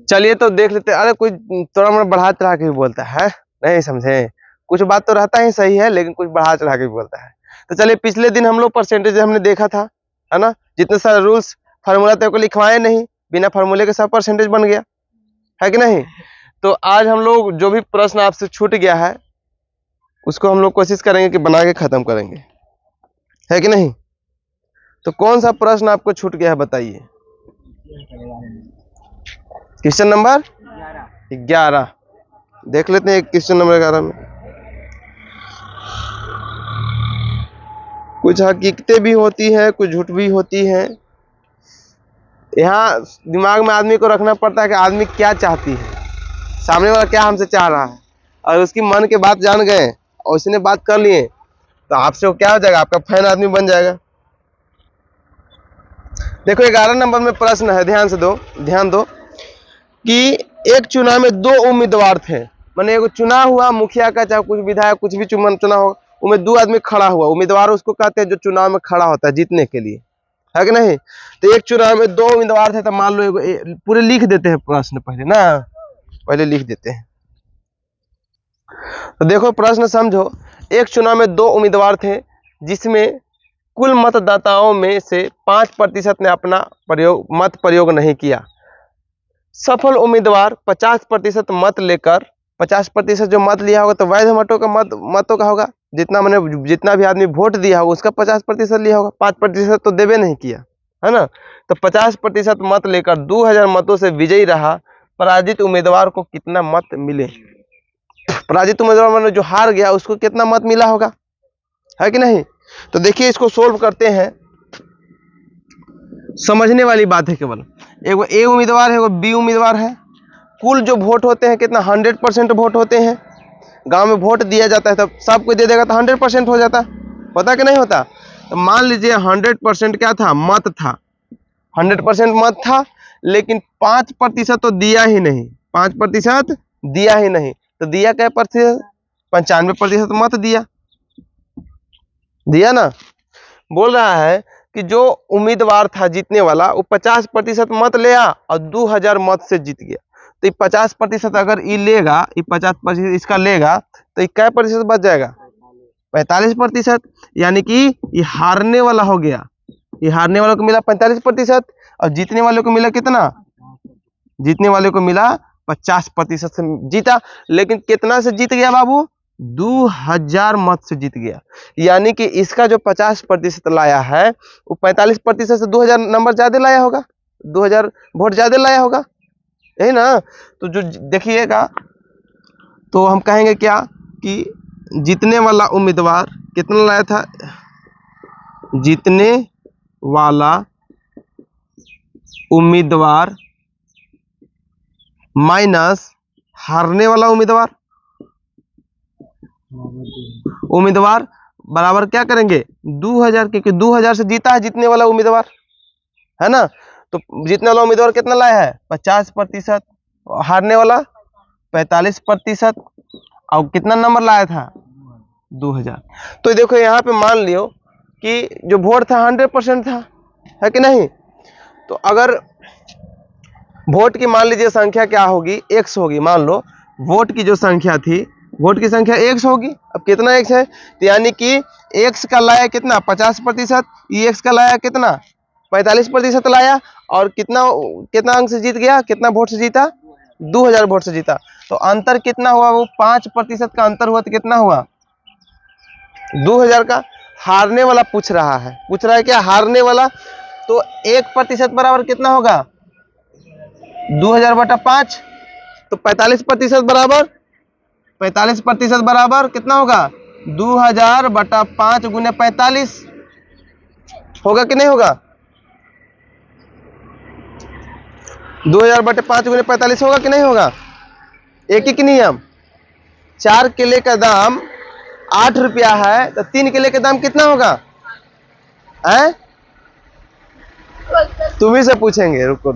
चलिए तो देख लेते। अरे कुछ थोड़ा मोड़ा बढ़ा चढ़ा के भी बोलता है, नहीं समझे? कुछ बात तो रहता ही सही है, लेकिन कुछ बढ़ा चढ़ा के भी बोलता है। तो चलिए, पिछले दिन हम लोग परसेंटेज हमने देखा था, है ना? जितने सारे रूल्स फार्मूला तेरे को लिखवाए नहीं, बिना फार्मूले के सब परसेंटेज बन गया, है कि नहीं? तो आज हम लोग जो भी प्रश्न आपसे छूट गया है उसको हम लोग कोशिश करेंगे कि बना के खत्म करेंगे, है कि नहीं? तो कौन सा प्रश्न आपको छूट गया है बताइए। क्वेश्चन नंबर 11 देख लेते हैं। क्वेश्चन नंबर 11 में कुछ हकीकतें भी होती हैं, कुछ झूठ भी होती हैं। यहाँ दिमाग में आदमी को रखना पड़ता है कि आदमी क्या चाहती है, सामने वाला क्या हमसे चाह रहा है, और उसकी मन की बात जान गए और उसने बात कर लिए तो आपसे वो क्या हो जाएगा, आपका फैन आदमी बन जाएगा। देखो 11 नंबर में प्रश्न है, ध्यान दो कि एक चुनाव में 2 उम्मीदवार थे। माने एगो चुनाव हुआ मुखिया का, चाहे कुछ विधायक कुछ भी चुनाव हो, उनमें 2 आदमी खड़ा हुआ। उम्मीदवार उसको कहते हैं जो चुनाव में खड़ा होता है जीतने के लिए, है कि नहीं? तो एक चुनाव में 2 उम्मीदवार थे। तो मान लो पूरे लिख देते हैं प्रश्न, पहले लिख देते हैं। तो देखो प्रश्न समझो। एक चुनाव में 2 उम्मीदवार थे जिसमें कुल मतदाताओं में से 5% ने अपना मत प्रयोग नहीं किया। सफल उम्मीदवार 50% मत लेकर, 50% जो मत लिया होगा तो वैध मतों का होगा। जितना भी आदमी वोट दिया होगा उसका 50% लिया होगा, 5% तो देवे नहीं किया, है ना? तो 50% मत लेकर 2000 मतों से विजयी रहा। पराजित उम्मीदवार को कितना मत मिले? पराजित उम्मीदवार जो हार गया उसको कितना मत मिला होगा, है कि नहीं? तो देखिए इसको सोल्व करते हैं। समझने वाली बात है केवल। एगो ए उम्मीदवार है, एगो बी उम्मीदवार है। कुल जो वोट होते हैं कितना, 100% वोट होते हैं। गांव में वोट दिया जाता है तब सबको दे देगा तो 100% हो जाता, होता कि नहीं होता? तो मान लीजिए 100% क्या था, मत था। 100% मत था, लेकिन 5% तो दिया ही नहीं, 5% दिया ही नहीं। तो दिया क्या प्रतिशत? 95% मत दिया ना। बोल रहा है कि जो उम्मीदवार था जीतने वाला वो 50% मत ले आ और 2000 मत से जीत गया। तो ये 50% अगर ये लेगा, ये 50% इसका लेगा तो ये क्या प्रतिशत बच जाएगा? 45%। यानी कि ये हारने वाला हो गया। ये हारने वाले को मिला 45% और जीतने वाले को मिला कितना? जीतने वाले को मिला 50% से जीता। लेकिन कितना से जीत गया बाबू? 2000 मत से जीत गया। यानी कि इसका जो 50% लाया है वो 45% से 2000 नंबर ज्यादा लाया होगा, 2000 वोट ज्यादा लाया होगा, यही ना? तो जो देखिएगा तो हम कहेंगे क्या कि जीतने वाला उम्मीदवार कितना लाया था? जीतने वाला उम्मीदवार माइनस हारने वाला उम्मीदवार बराबर क्या करेंगे? 2000, क्योंकि 2000 से जीता है जीतने वाला उम्मीदवार, है ना? तो जीतने वाला उम्मीदवार कितना लाया है? 50%। हारने वाला 45%। और कितना नंबर लाया था? 2000। तो देखो यहाँ पे मान लियो कि जो वोट था 100% था, है कि नहीं? तो अगर वोट की मान लीजिए संख्या क्या होगी, x होगी। मान लो वोट की जो संख्या थी, वोट की संख्या x होगी। अब कितना x है? तो यानी कि x का लाया कितना? 50%। x का लाया कितना? 45% लाया। और कितना अंक से जीत गया, कितना वोट से जीता? 2000 वोट से जीता। तो अंतर कितना हुआ? वो 5% का अंतर हुआ। तो कितना हुआ? 2000 का। हारने वाला पूछ रहा है क्या? हारने वाला। तो 1% बराबर कितना होगा? 2000/5। तो 45% बराबर, 45% बराबर कितना होगा? 2000/5 गुने 45 होगा कि नहीं होगा? 2000/5 गुने 45 होगा कि नहीं होगा? एक ही नियम। 4 केले का दाम 8 रुपया है तो 3 केले का दाम कितना होगा? तुम्ही से पूछेंगे, रुको।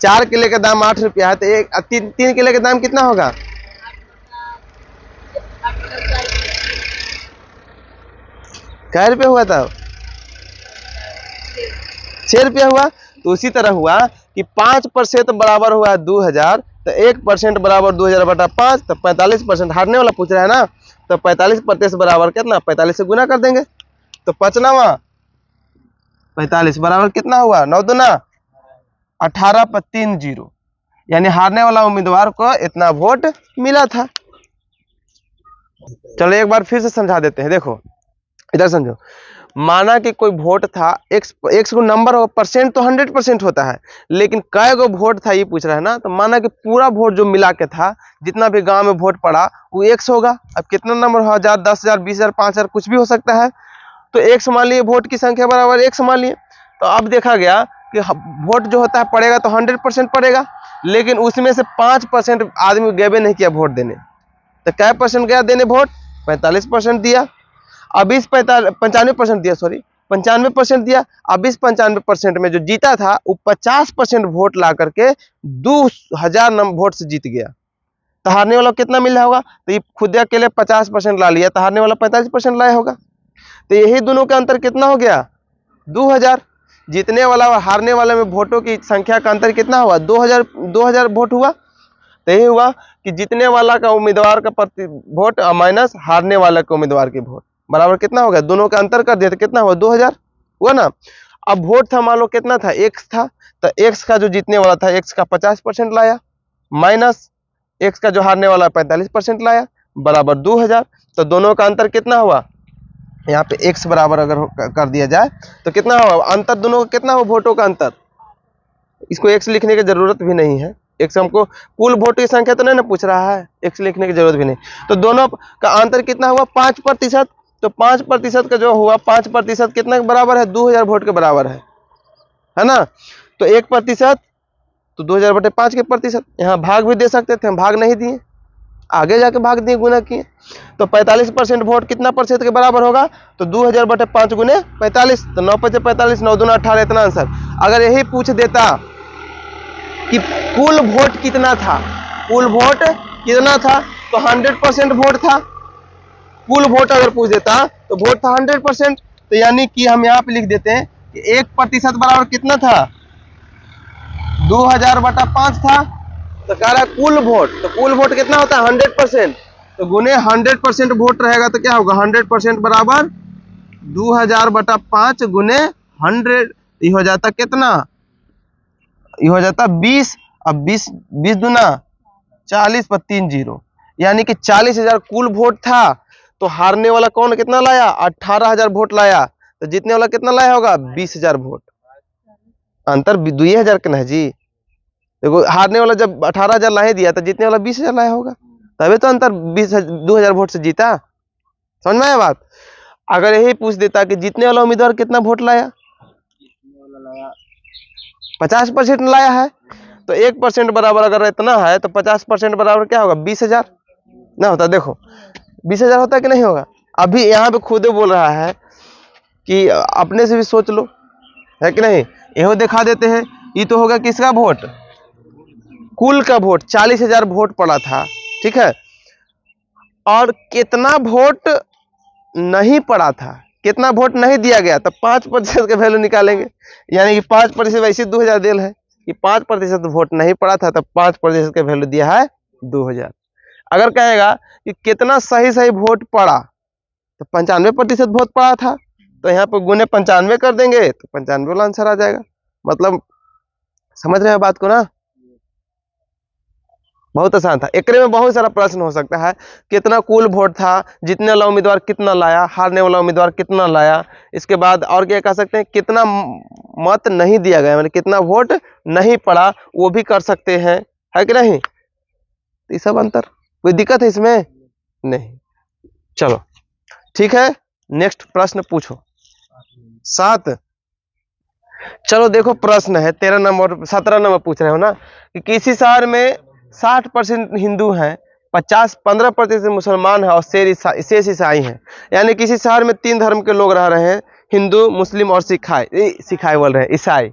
4 केले का दाम 8 रुपया है तो तीन केले का दाम कितना होगा? क्या रुपया हुआ था? 6 रुपया हुआ। तो उसी तरह हुआ कि 5% बराबर हुआ है 2000, तो 1% बराबर 2000 बटा 5, तो 45%। हारने वाला पूछ रहा है ना, तो 45% बराबर कितना, 45 से गुना कर देंगे, तो 5×9 45 बराबर कितना हुआ, 9 दूना 18 पर 3 0, यानी हारने वाला उम्मीदवार को इतना वोट मिला था। चलो एक बार फिर से समझा देते हैं, देखो इधर समझो। माना कि कोई वोट था, एक्स को नंबर हो, परसेंट तो 100% होता है, लेकिन कै गो वोट था ये पूछ रहा है ना। तो माना कि पूरा वोट जो मिला के था, जितना भी गांव में वोट पड़ा वो एक्स होगा। अब कितना नंबर हो, 1000, 10,000, 20,000, 5,000, कुछ भी हो सकता है। तो एक्स मान लिए, वोट की संख्या बराबर एक्स मान लिए। तो अब देखा गया कि वोट जो होता है पड़ेगा तो 100% पड़ेगा, लेकिन उसमें से 5% आदमी गए नहीं किया वोट देने। तो क्या परसेंट गया देने वोट, 45% दिया। अब इस 95% दिया, सॉरी 95% दिया। अब इस 95% में जो जीता था वो 50% वोट ला करके 2000 वोट से जीत गया। तो हारने वाला कितना मिल रहा होगा, तो ये खुद अकेले 50% ला लिया, तो हारने वाला 45% लाया होगा। तो यही दोनों का अंतर कितना हो गया, 2000। जीतने वाला और हारने वाले में वोटों की संख्या का अंतर कितना हुआ, 2000 वोट हुआ। तो यही हुआ कि जीतने वाला का उम्मीदवार का प्रति वोट माइनस हारने वाला के उम्मीदवार के वोट बराबर कितना हो गया, दोनों का अंतर कर दिया तो कितना हुआ, 2000 हुआ ना। अब वोट था मान लो कितना था, एक्स था, तो एक्स का जो जीतने वाला था एक्स का 50% लाया, माइनस एक्स का जो हारने वाला 45% लाया, बराबर 2000। तो दोनों का अंतर कितना हुआ, यहाँ पे एक्स बराबर अगर कर दिया जाए तो कितना हुआ अंतर, दोनों का कितना हुआ वोटों का अंतर। इसको एक्स लिखने की जरूरत भी नहीं है, एक्स हमको कुल वोट की संख्या तो नहीं ना पूछ रहा है, एक्स लिखने की जरूरत भी नहीं। तो दोनों का अंतर कितना हुआ, 5%। तो 5% का जो हुआ, 5% कितना के बराबर है, 2000 वोट के बराबर है ना। तो 1% तो 2000 बटे 5 के प्रतिशत। यहाँ भाग भी दे सकते थे, हम भाग नहीं दिए, आगे जाके भाग दिए, गुना किए। तो 45% वोट कितना प्रतिशत के बराबर होगा, तो 2000 बटे 5 गुने 45, तो 9 5 45, 9 दूना 18, इतना आंसर। अगर यही पूछ देता कि कुल वोट कितना था, कुल वोट कितना था, तो 100% वोट था। कुल वोट अगर पूछ देता तो वोट था 100%, तो यानी कि हम यहाँ पे लिख देते हैं कि 1% बराबर कितना था, 2000 बटा 5 था। तो कह रहा है कुल वोट, तो कुल वोट कितना होता है 100%, तो गुने 100% वोट रहेगा तो क्या होगा, 100% बराबर 2000 बटा 5 गुने 100, ये हो जाता कितना, ये हो जाता 20। अब 20 दूना 40 पर 3 0, यानी कि 40,000 कुल वोट था। तो हारने वाला कौन कितना लाया, 18,000 वोट लाया। तो जीतने वाला कितना लाया होगा, 20,000 वोट। अंतर 2,000 का नहीं जी, देखो हारने वाला जब 18,000 ला ही दिया तो जीतने वाला 20,000 लाया होगा, तभी तो अंतर 2,000 वोट से जीता। समझ में आया बात। अगर यही पूछ देता कि जीतने वाला उम्मीदवार कितना वोट लाया, 50% लाया है, तो 1% बराबर अगर इतना है तो 50% बराबर क्या होगा, 20,000 ना होता। देखो 20,000 होता है कि नहीं होगा। अभी यहाँ पे खुद बोल रहा है कि अपने से भी सोच लो, है कि नहीं। यहो दिखा देते हैं, ये तो होगा किसका वोट, कुल का वोट 40,000 वोट पड़ा था, ठीक है। और कितना वोट नहीं पड़ा था, कितना वोट नहीं दिया गया, तो 5% का वैल्यू निकालेंगे। यानी कि 5% वैसे 2000 देल है कि 5% वोट नहीं पड़ा था, तो 5% का वैल्यू दिया है 2000। अगर कहेगा कि कितना सही सही वोट पड़ा, तो 95% वोट पड़ा था, तो यहाँ पर गुने 95 कर देंगे तो 95 वाला आंसर आ जाएगा। मतलब समझ रहे हैं बात को ना, बहुत आसान था। एक में बहुत सारा प्रश्न हो सकता है, कितना कुल वोट था, जीतने वाला उम्मीदवार कितना लाया, हारने वाला उम्मीदवार कितना लाया। इसके बाद और क्या कह सकते हैं, कितना मत नहीं दिया गया, मतलब कितना वोट नहीं पड़ा, वो भी कर सकते हैं, है कि नहीं। ये सब अंतर, कोई दिक्कत है इसमें नहीं। चलो ठीक है, नेक्स्ट प्रश्न पूछो। 7। चलो देखो प्रश्न है 13 नंबर 17 नंबर पूछ रहे हो ना, कि किसी शहर में 60% हिंदू हैं, 15% मुसलमान है और शेष ईसाई हैं। यानी किसी शहर में 3 धर्म के लोग रह रहे हैं, हिंदू, मुस्लिम और सिखाई बोल रहे हैं, ईसाई।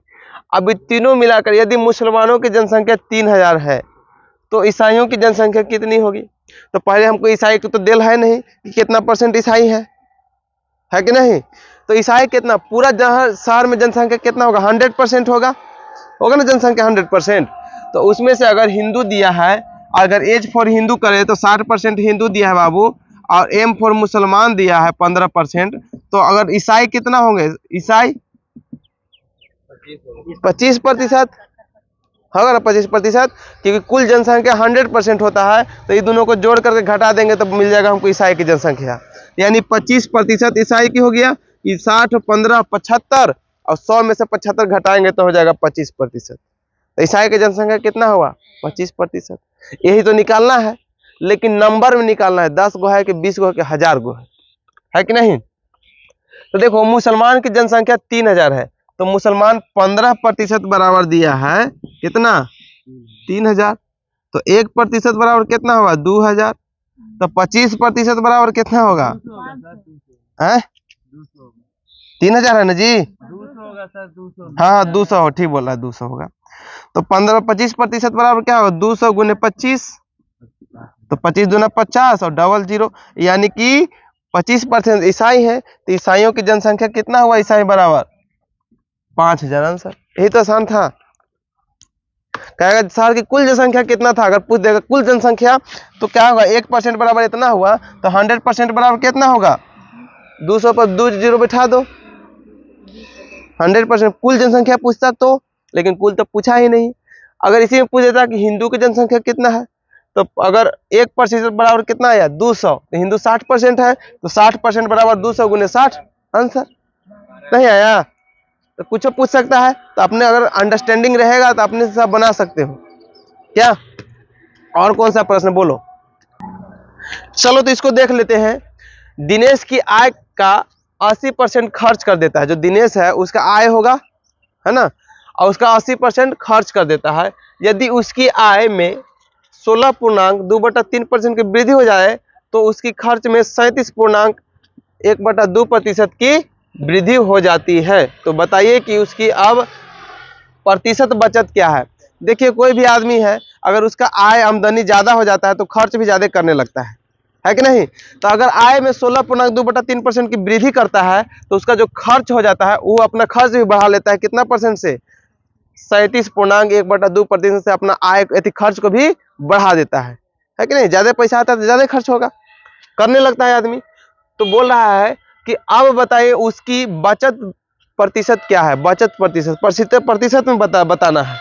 अब ये तीनों मिलाकर यदि मुसलमानों की जनसंख्या 3000 है, तो ईसाइयों की जनसंख्या कितनी होगी। तो पहले हमको ईसाई को तो दिल है नहीं कि कितना परसेंट ईसाई है कि नहीं। तो ईसाई कितना, पूरा जहां शहर में जनसंख्या कितना होगा, 100% होगा। होगा ना जनसंख्या 100%। तो उसमें से अगर हिंदू दिया है, अगर एज फॉर हिंदू करे तो 60% हिंदू दिया है बाबू, और एम फॉर मुसलमान दिया है 15%। तो अगर ईसाई कितना होंगे, ईसाई 25% होगा ना, 25%, क्योंकि कुल जनसंख्या 100% होता है। तो ये दोनों को जोड़ करके घटा देंगे तो मिल जाएगा हमको ईसाई की जनसंख्या, यानी 25% ईसाई की हो गया। ये 60, 15, 75 और 100 में से 75 घटाएंगे तो हो जाएगा 25%। तो ईसाई की जनसंख्या कितना हुआ, 25%। यही तो निकालना है, लेकिन नंबर में निकालना है, 10 गो है कि 20 गो है कि 1000 गो है कि नहीं। तो देखो मुसलमान की जनसंख्या 3000 है, तो मुसलमान 15% बराबर दिया है, कितना 3000। तो 1% बराबर कितना होगा 2000। तो 25% बराबर कितना होगा, है 3000 है ना जी, 200 होगा सर, 200। हाँ 200 हो, ठीक बोल रहा है, 200 होगा। तो 25% बराबर क्या होगा 200 गुने 25, तो 25 दूना 50 और डबल 0, यानी कि 25% ईसाई है। तो ईसाइयों की जनसंख्या कितना हुआ ईसाई बराबर 5000। आंसर, यही तो आसान था। कहेगा सर की कुल जनसंख्या कितना था, अगर पूछ देगा कुल जनसंख्या तो क्या होगा, 1% बराबर इतना हुआ, तो 100% बराबर कितना होगा, 200 पर 2 0 बिठा दो, 100% कुल जनसंख्या पूछता तो, लेकिन कुल तो पूछा ही नहीं। अगर इसी में पूछ देता कि हिंदू की जनसंख्या कितना है, तो अगर 1% बराबर कितना आया 200, तो हिंदू 60% है, तो 60% बराबर 200 गुने 60, आंसर नहीं आया। तो कुछ पूछ सकता है, तो अपने अगर अंडरस्टैंडिंग रहेगा तो अपने से सब बना सकते हो क्या। और कौन सा प्रश्न बोलो। चलो तो इसको देख लेते हैं। दिनेश की आय का 80% खर्च कर देता है, जो दिनेश है उसका आय होगा, है ना, और उसका 80% खर्च कर देता है। यदि उसकी आय में 16.2/3% की वृद्धि हो जाए तो उसकी खर्च में 37.1/2% की वृद्धि हो जाती है। तो बताइए कि उसकी अब प्रतिशत बचत क्या है। देखिए कोई भी आदमी है, अगर उसका आय आमदनी ज्यादा हो जाता है तो खर्च भी ज्यादा करने लगता है कि नहीं। तो अगर आय में 16.2/3% की वृद्धि करता है तो उसका जो खर्च हो जाता है वो अपना खर्च भी बढ़ा लेता है, कितना परसेंट से, 37.1/2% से अपना आय खर्च को भी बढ़ा देता है कि नहीं। ज्यादा पैसा आता है तो ज्यादा खर्च होगा, करने लगता है आदमी। तो बोल रहा है कि अब बताइए उसकी बचत प्रतिशत क्या है, बचत प्रतिशत में बताना है।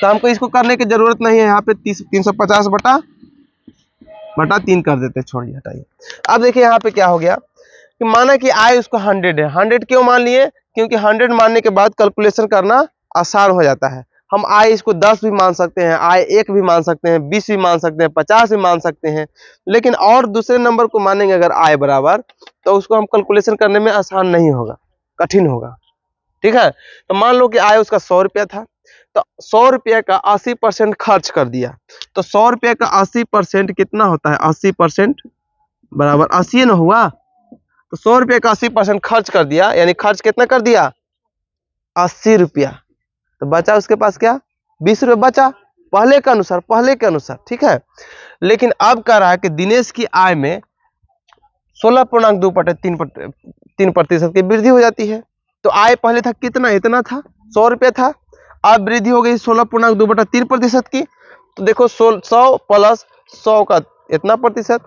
तो हमको इसको करने की जरूरत नहीं है, यहाँ पे 350/3 कर देते, छोड़िए हटाइए। अब देखिए यहाँ पे क्या हो गया कि माना कि आय उसको 100 है। 100 क्यों मान लिए, क्योंकि 100 मानने के बाद कैलकुलेशन करना आसान हो जाता है। हम आय इसको 10 भी मान सकते हैं, आय 1 भी मान सकते हैं, 20 भी मान सकते हैं, 50 भी मान सकते हैं, लेकिन और दूसरे नंबर को मानेंगे अगर आय बराबर, तो उसको हम कैलकुलेशन करने में आसान नहीं होगा, कठिन होगा, ठीक है। तो मान लो कि आय उसका 100 रुपया था, तो 100 रुपये का 80% खर्च कर दिया। तो 100 रुपये का 80% कितना होता है, 80% बराबर 80 ना हुआ। तो 100 रुपये का 80% खर्च कर दिया, यानी खर्च कितना कर दिया 80 रुपया। तो बचा उसके पास क्या 20 रुपये बचा, पहले के अनुसार, ठीक है। लेकिन अब कह रहा है कि दिनेश की आय में 16.2/3% की वृद्धि हो जाती है। तो आय पहले था कितना, इतना था 100 रुपये था, अब वृद्धि हो गई 16.2/3% की। तो देखो 100 प्लस 100 का इतना प्रतिशत,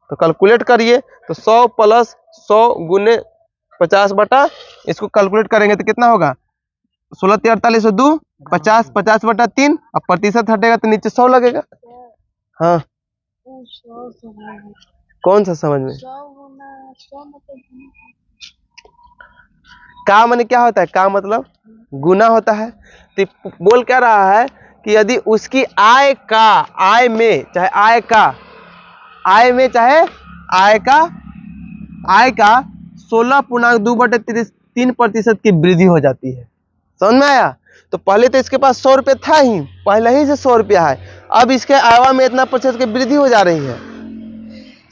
तो कैलकुलेट करिए। तो 100 प्लस 100 गुने 50 इसको कैलकुलेट करेंगे तो कितना होगा 16 × 48 = 2 50, 50/3, अब प्रतिशत हटेगा तो नीचे 100 लगेगा। हाँ कौन सा समझ में, का माने क्या होता है, का मतलब गुना होता है। तो बोल क्या रहा है कि यदि उसकी आय में आय का 16.2/3% की वृद्धि हो जाती है। समझ में आया। तो पहले तो इसके पास 100 रुपये था ही, पहले ही से 100 रुपया है, अब इसके आय में इतना प्रतिशत की वृद्धि हो जा रही है।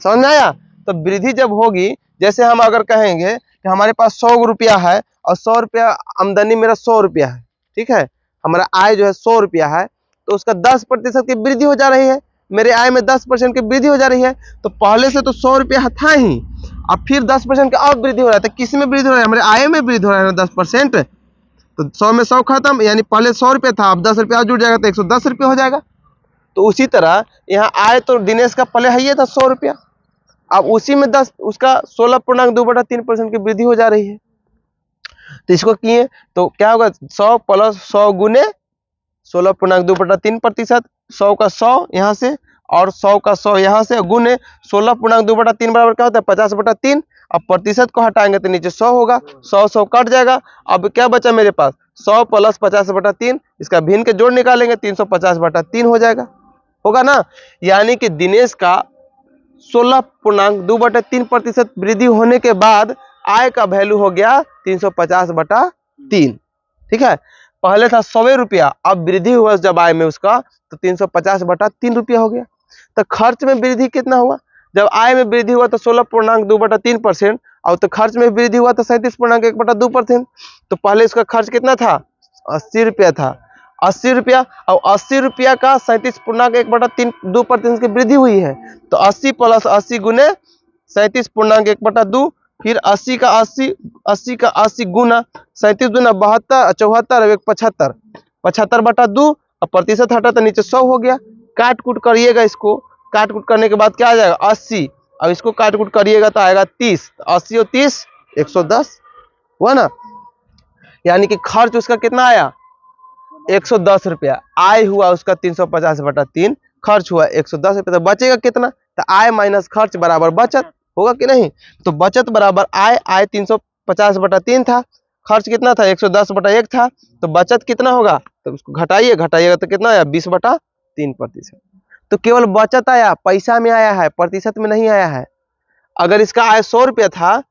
समझ में आया। तो वृद्धि जब होगी, जैसे हम अगर कहेंगे कि हमारे पास 100 रुपया है और 100 रुपया आमदनी मेरा 100 रुपया है, ठीक है, हमारा आय जो है 100 रुपया है, तो उसका 10% की वृद्धि हो जा रही है, मेरे आय में 10% की वृद्धि हो जा रही है। तो पहले से तो 100 रुपया था ही, अब फिर 10% का और वृद्धि हो रहा है, तो किस में वृद्धि हो रहा है, हमारे आय में वृद्धि हो रहा है ना 10%। तो 100 में 100 खत्म, यानी पहले 100 रुपये था, अब 10 रुपया जुड़ जाएगा तो 110 रुपये हो जाएगा। तो उसी तरह यहाँ आय तो दिनेश का पहले है ही था 100 रुपया, अब उसी में 10 उसका 16.2/3% की वृद्धि हो जा रही है। तो इसको किए तो क्या होगा, 100 प्लस 100 गुने 16.2/3%, 100 का 100 यहाँ से और 100 का 100 यहाँ से गुने 16.2/3 बराबर क्या होता है 50/3। अब प्रतिशत को हटाएंगे तो नीचे 100 होगा, 100 कट जाएगा। अब क्या बचा मेरे पास 100 प्लस 50/3, इसका भिन्न के जोड़ निकालेंगे 350/3 हो जाएगा, होगा ना। यानी कि दिनेश का 16.2/3% वृद्धि होने के बाद आय का वैल्यू हो गया 350/3। ठीक है, पहले था 100 रुपया, अब वृद्धि हुआ जब आय में उसका तो 350/3 रुपया हो गया। तो खर्च में वृद्धि कितना हुआ, जब आय में वृद्धि हुआ तो 16.2/3% और तो खर्च में वृद्धि हुआ तो 37.1/2%। तो पहले इसका खर्च कितना था 80 रुपया था, 80 रुपया, और 80 रुपया का 37.1/2% की वृद्धि हुई है। तो 80 प्लस 80 गुने 37.1/2, फिर 80 का 80, 80 का 80 गुना 37 गुना 72, 74 और 75, 75/2 और प्रतिशत हटा तो नीचे 100 हो गया। काट कूट करिएगा इसको, काट कूट करने के बाद क्या आ जाएगा 80, अब इसको काट कूट करिएगा तो आएगा 30, 80 और 30 110 हुआ ना। यानी कि खर्च उसका कितना आया 110 रुपया, आय हुआ उसका 350/3, खर्च हुआ 110 रुपया। तो बचेगा कितना, तो आय माइनस खर्च बराबर बचत, होगा कि नहीं। तो बचत बराबर आय, आय 350/3 था, खर्च कितना था 110/1 था, तो बचत कितना होगा, तो उसको घटाइए, घटाइएगा तो कितना आया 20/3%। तो केवल बचत आया, पैसा में आया है, प्रतिशत में नहीं आया है। अगर इसका आय 100 रुपया था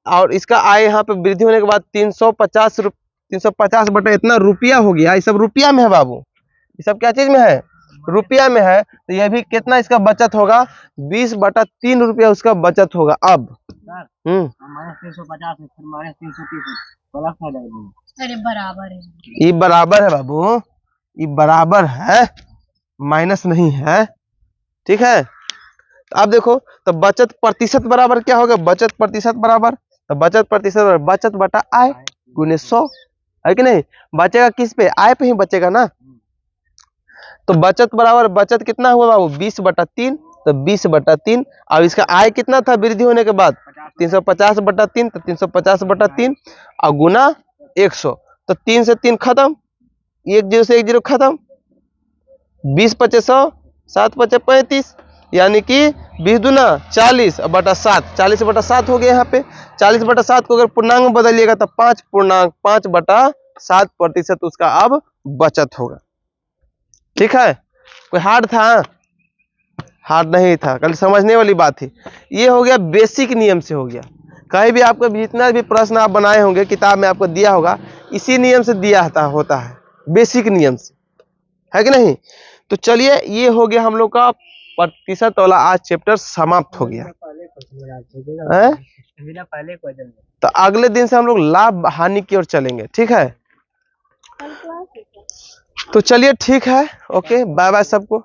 और इसका आय यहाँ पे वृद्धि होने के बाद 350 बटा इतना रुपया हो गया, ये सब रुपया में है बाबू, ये सब क्या चीज में है, रुपया में है। तो यह भी कितना इसका बचत होगा 20/3 रुपया उसका बचत होगा। अब -350 फिर -330 प्लस हो जाएगा। अरे बराबर है, ये बराबर है बाबू, ये बराबर है, माइनस नहीं है। ठीक है, तो अब देखो, तो बचत प्रतिशत बराबर क्या होगा, बचत प्रतिशत बराबर, तो बचत प्रतिशत बराबर बचत बटा आय गुने 100, है कि नहीं। बचेगा किस पे, आय पे ही बचेगा ना। तो बचत बराबर बचत कितना हुआ बाबू 20/3, तो 20/3। अब इसका आय कितना था वृद्धि होने के बाद 350/3, तो 350/3 और गुना 100, तो 3 से 3 खत्म, 1 0 से 1 0 खत्म, 20 × 5 100, 7 × 5 35, यानी कि 20 दूना 40 और बटा 7, 40/7 हो गया। यहाँ पे 40/7 को अगर पूर्णांक में बदलिएगा तो 5.5/7% उसका अब बचत होगा। ठीक है, कोई हार्ड था, हार्ड नहीं था, कल समझने वाली बात थी। ये हो गया बेसिक नियम से हो गया। कहीं भी आपको जितना भी प्रश्न आप बनाए होंगे किताब में आपको दिया होगा, इसी नियम से दिया होता है, बेसिक नियम से, है कि नहीं। तो चलिए, ये हो गया हम लोग का प्रतिशत वाला आज चैप्टर समाप्त हो गया। पहले तो अगले दिन से हम लोग लाभ हानि की ओर चलेंगे। ठीक है, तो चलिए ठीक है, ओके, बाय बाय सबको।